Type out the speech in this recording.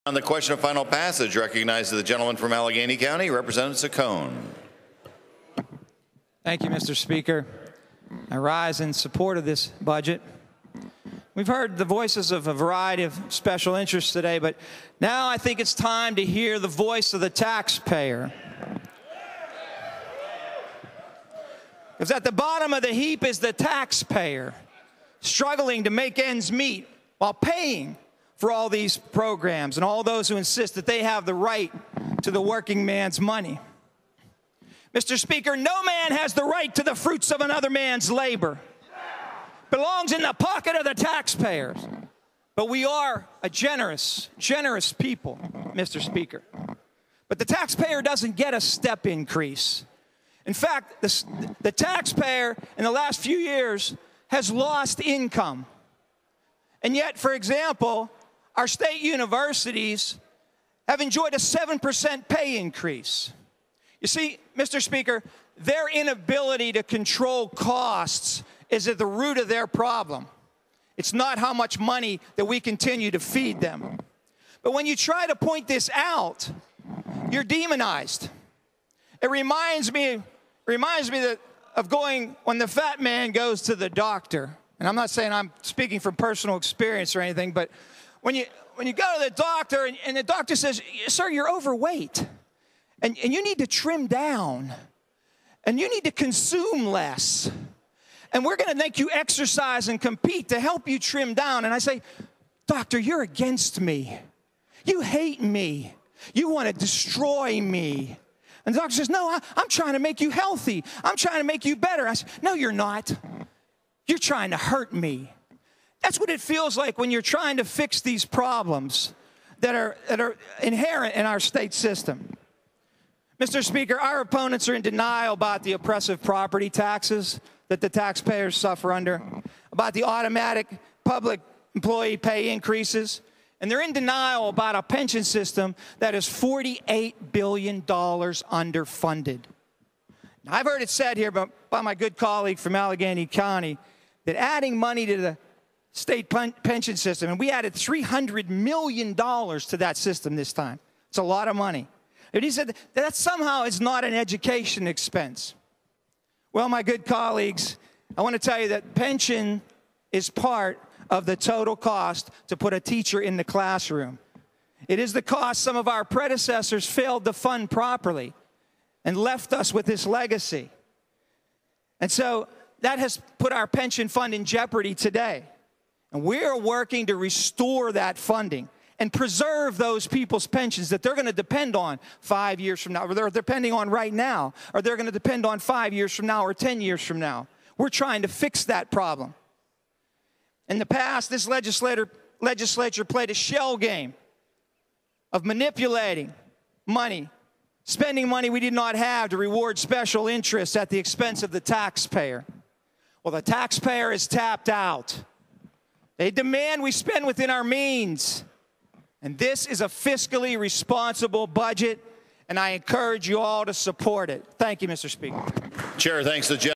On the question of final passage, recognizes the gentleman from Allegheny County, Representative Saccone. Thank you, Mr. Speaker. I rise in support of this budget. We've heard the voices of a variety of special interests today, but now I think it's time to hear the voice of the taxpayer. Because at the bottom of the heap is the taxpayer, struggling to make ends meet while paying for all these programs and all those who insist that they have the right to the working man's money. Mr. Speaker, no man has the right to the fruits of another man's labor. It belongs in the pocket of the taxpayers. But we are a generous people, Mr. Speaker. But the taxpayer doesn't get a step increase. In fact, the taxpayer in the last few years has lost income. And yet, for example, our state universities have enjoyed a 7% pay increase. You see, Mr. Speaker, their inability to control costs is at the root of their problem. It's not how much money that we continue to feed them. But when you try to point this out, you're demonized. It reminds me of going when the fat man goes to the doctor. And I'm not saying I'm speaking from personal experience or anything, but when you go to the doctor and the doctor says, "Sir, you're overweight, and you need to trim down, and you need to consume less, and we're going to make you exercise and compete to help you trim down." And I say, "Doctor, you're against me. You hate me. You want to destroy me." And the doctor says, "No, I'm trying to make you healthy. I'm trying to make you better." I say, "No, you're not. You're trying to hurt me." That's what it feels like when you're trying to fix these problems that are inherent in our state system. Mr. Speaker, our opponents are in denial about the oppressive property taxes that the taxpayers suffer under, about the automatic public employee pay increases, and they're in denial about a pension system that is $48 billion underfunded. Now, I've heard it said here by my good colleague from Allegheny County that adding money to the state pension system, and we added $300 million to that system this time. It's a lot of money. And he said that somehow is not an education expense. Well, my good colleagues, I want to tell you that pension is part of the total cost to put a teacher in the classroom. It is the cost some of our predecessors failed to fund properly and left us with this legacy. And so that has put our pension fund in jeopardy today. And we're working to restore that funding and preserve those people's pensions that they're going to depend on 5 years from now, or they're depending on right now, or they're going to depend on 5 years from now or 10 years from now. We're trying to fix that problem. In the past, this legislature played a shell game of manipulating money, spending money we did not have to reward special interests at the expense of the taxpayer. Well, the taxpayer is tapped out. They demand we spend within our means. And this is a fiscally responsible budget, and I encourage you all to support it. Thank you, Mr. Speaker. Chair thanks the